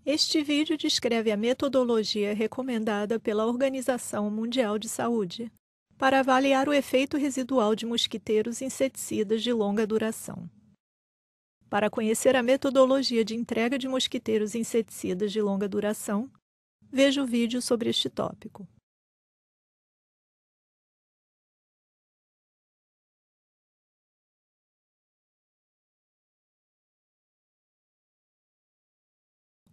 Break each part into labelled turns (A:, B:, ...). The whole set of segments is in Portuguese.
A: Este vídeo descreve a metodologia recomendada pela Organização Mundial de Saúde para avaliar o efeito residual de mosquiteiros inseticidas de longa duração. Para conhecer a metodologia de entrega de mosquiteiros inseticidas de longa duração, veja o vídeo sobre este tópico.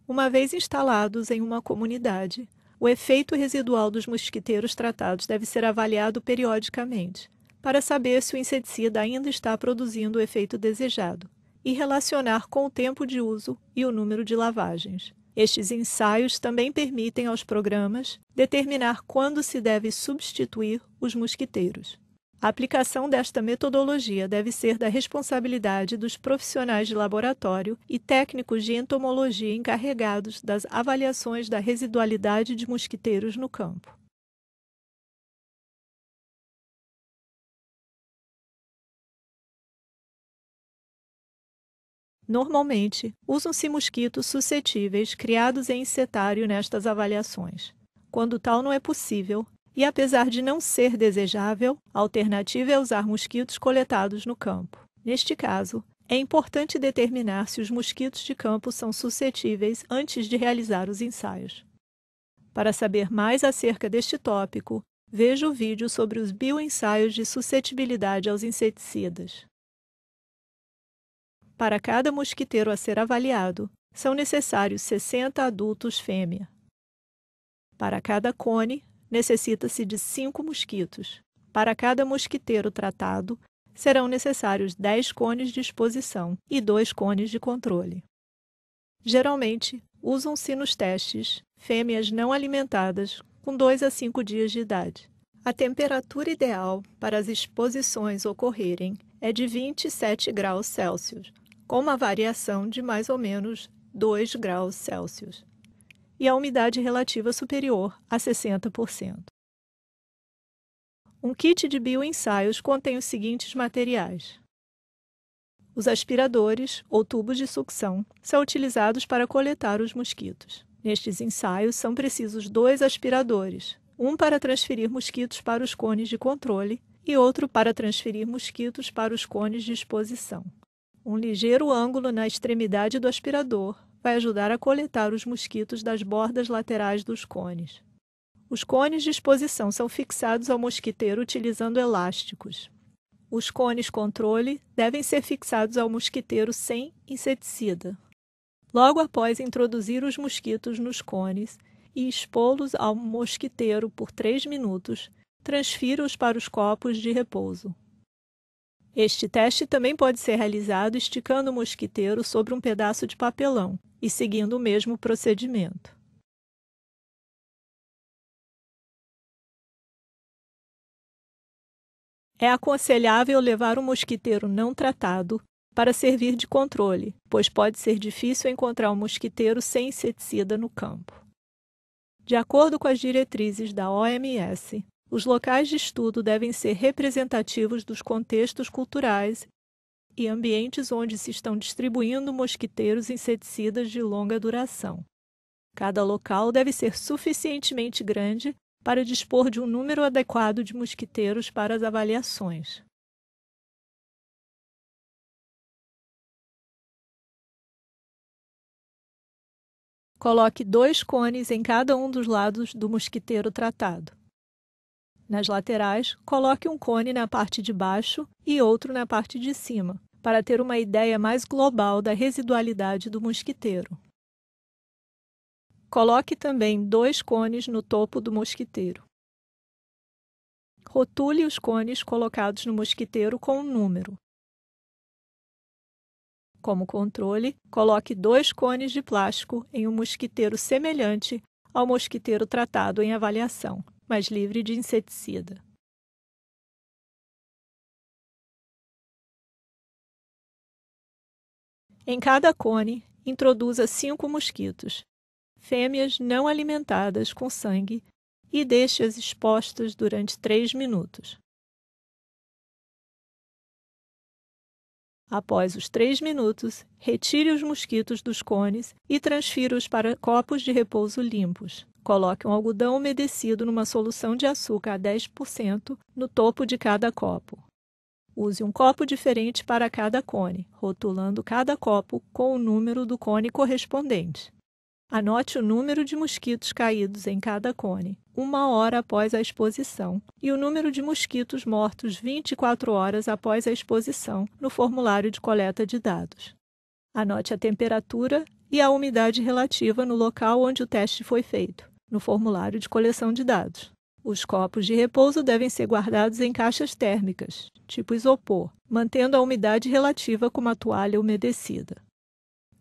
A: Uma vez instalados em uma comunidade, o efeito residual dos mosquiteiros tratados deve ser avaliado periodicamente, para saber se o inseticida ainda está produzindo o efeito desejado, e relacionar com o tempo de uso e o número de lavagens. Estes ensaios também permitem aos programas determinar quando se deve substituir os mosquiteiros. A aplicação desta metodologia deve ser da responsabilidade dos profissionais de laboratório e técnicos de entomologia encarregados das avaliações da residualidade de mosquiteiros no campo. Normalmente, usam-se mosquitos suscetíveis criados em insetário nestas avaliações. Quando tal não é possível, e apesar de não ser desejável, a alternativa é usar mosquitos coletados no campo. Neste caso, é importante determinar se os mosquitos de campo são suscetíveis antes de realizar os ensaios. Para saber mais acerca deste tópico, veja o vídeo sobre os bioensaios de suscetibilidade aos inseticidas. Para cada mosquiteiro a ser avaliado, são necessários 60 adultos fêmea. Para cada cone, necessita-se de 5 mosquitos. Para cada mosquiteiro tratado, serão necessários 10 cones de exposição e 2 cones de controle. Geralmente, usam-se nos testes fêmeas não alimentadas com 2 a 5 dias de idade. A temperatura ideal para as exposições ocorrerem é de 27 graus Celsius, com uma variação de mais ou menos 2 graus Celsius. E a umidade relativa superior a 60%. Um kit de bioensaios contém os seguintes materiais. Os aspiradores, ou tubos de sucção, são utilizados para coletar os mosquitos. Nestes ensaios, são precisos 2 aspiradores, um para transferir mosquitos para os cones de controle e outro para transferir mosquitos para os cones de exposição. Um ligeiro ângulo na extremidade do aspirador vai ajudar a coletar os mosquitos das bordas laterais dos cones. Os cones de exposição são fixados ao mosquiteiro utilizando elásticos. Os cones controle devem ser fixados ao mosquiteiro sem inseticida. Logo após introduzir os mosquitos nos cones e expô-los ao mosquiteiro por 3 minutos, transfira-os para os copos de repouso. Este teste também pode ser realizado esticando o mosquiteiro sobre um pedaço de papelão e seguindo o mesmo procedimento. É aconselhável levar um mosquiteiro não tratado para servir de controle, pois pode ser difícil encontrar um mosquiteiro sem inseticida no campo. De acordo com as diretrizes da OMS, os locais de estudo devem ser representativos dos contextos culturais e ambientes onde se estão distribuindo mosquiteiros inseticidas de longa duração. Cada local deve ser suficientemente grande para dispor de um número adequado de mosquiteiros para as avaliações. Coloque 2 cones em cada um dos lados do mosquiteiro tratado. Nas laterais, coloque um cone na parte de baixo e outro na parte de cima, para ter uma ideia mais global da residualidade do mosquiteiro. Coloque também 2 cones no topo do mosquiteiro. Rotule os cones colocados no mosquiteiro com um número. Como controle, coloque 2 cones de plástico em um mosquiteiro semelhante ao mosquiteiro tratado em avaliação, mas livre de inseticida. Em cada cone, introduza 5 mosquitos, fêmeas não alimentadas com sangue, e deixe-as expostas durante 3 minutos. Após os 3 minutos, retire os mosquitos dos cones e transfira-os para copos de repouso limpos. Coloque um algodão umedecido numa solução de açúcar a 10% no topo de cada copo. Use um copo diferente para cada cone, rotulando cada copo com o número do cone correspondente. Anote o número de mosquitos caídos em cada cone, 1 hora após a exposição, e o número de mosquitos mortos 24 horas após a exposição no formulário de coleta de dados. Anote a temperatura e a umidade relativa no local onde o teste foi feito, no formulário de coleção de dados. Os copos de repouso devem ser guardados em caixas térmicas, tipo isopor, mantendo a umidade relativa com uma toalha umedecida.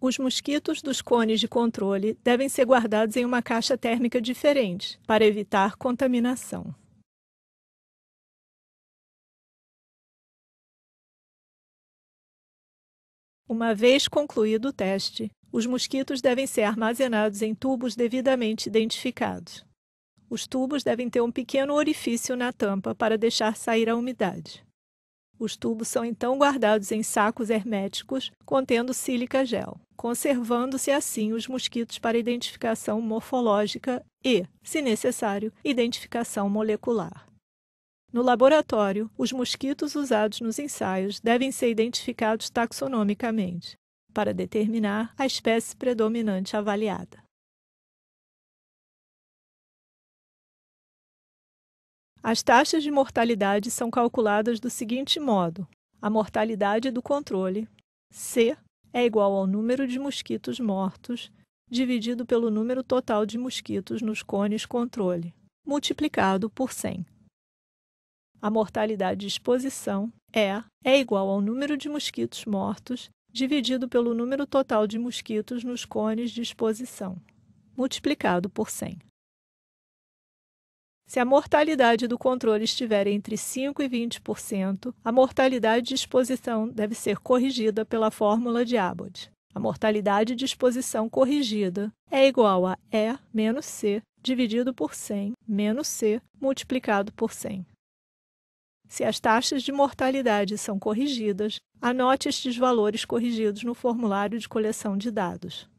A: Os mosquitos dos cones de controle devem ser guardados em uma caixa térmica diferente, para evitar contaminação. Uma vez concluído o teste, os mosquitos devem ser armazenados em tubos devidamente identificados. Os tubos devem ter um pequeno orifício na tampa para deixar sair a umidade. Os tubos são então guardados em sacos herméticos contendo sílica gel, conservando-se assim os mosquitos para identificação morfológica e, se necessário, identificação molecular. No laboratório, os mosquitos usados nos ensaios devem ser identificados taxonomicamente, para determinar a espécie predominante avaliada. As taxas de mortalidade são calculadas do seguinte modo: a mortalidade do controle, C, é igual ao número de mosquitos mortos dividido pelo número total de mosquitos nos cones controle, multiplicado por 100. A mortalidade de exposição, E, é igual ao número de mosquitos mortos dividido pelo número total de mosquitos nos cones de exposição, multiplicado por 100. Se a mortalidade do controle estiver entre 5% e 20%, a mortalidade de exposição deve ser corrigida pela fórmula de Abbott. A mortalidade de exposição corrigida é igual a E menos C dividido por 100 menos C multiplicado por 100. Se as taxas de mortalidade são corrigidas, anote estes valores corrigidos no formulário de coleção de dados.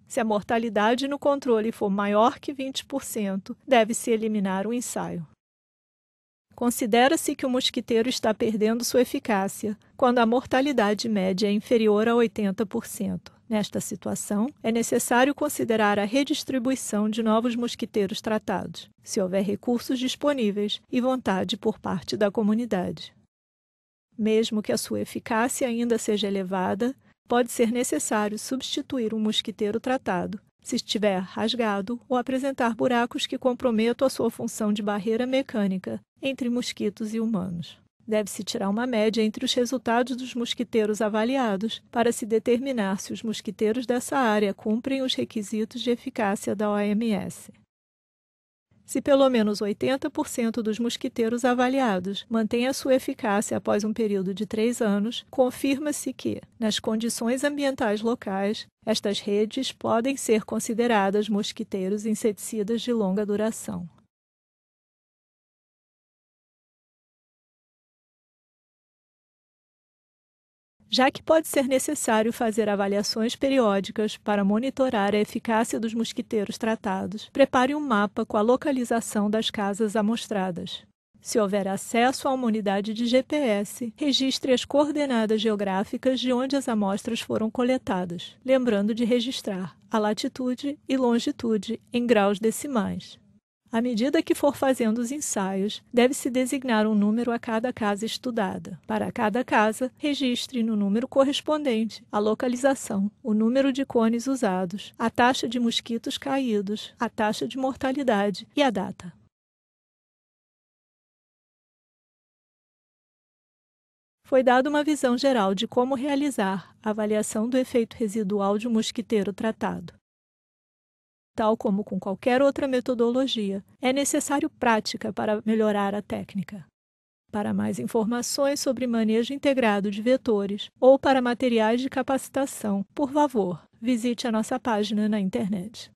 A: Se a mortalidade no controle for maior que 20%, deve-se eliminar o ensaio. Considera-se que o mosquiteiro está perdendo sua eficácia quando a mortalidade média é inferior a 80%. Nesta situação, é necessário considerar a redistribuição de novos mosquiteiros tratados, se houver recursos disponíveis e vontade por parte da comunidade. Mesmo que a sua eficácia ainda seja elevada, pode ser necessário substituir um mosquiteiro tratado, se estiver rasgado ou apresentar buracos que comprometam a sua função de barreira mecânica entre mosquitos e humanos. Deve-se tirar uma média entre os resultados dos mosquiteiros avaliados para se determinar se os mosquiteiros dessa área cumprem os requisitos de eficácia da OMS. Se pelo menos 80% dos mosquiteiros avaliados mantêm a sua eficácia após um período de 3 anos, confirma-se que, nas condições ambientais locais, estas redes podem ser consideradas mosquiteiros inseticidas de longa duração. Já que pode ser necessário fazer avaliações periódicas para monitorar a eficácia dos mosquiteiros tratados, prepare um mapa com a localização das casas amostradas. Se houver acesso a uma unidade de GPS, registre as coordenadas geográficas de onde as amostras foram coletadas, lembrando de registrar a latitude e longitude em graus decimais. À medida que for fazendo os ensaios, deve-se designar um número a cada casa estudada. Para cada casa, registre no número correspondente a localização, o número de cones usados, a taxa de mosquitos caídos, a taxa de mortalidade e a data. Foi dada uma visão geral de como realizar a avaliação do efeito residual de um mosquiteiro tratado. Tal como com qualquer outra metodologia, é necessário prática para melhorar a técnica. Para mais informações sobre manejo integrado de vetores ou para materiais de capacitação, por favor, visite a nossa página na internet.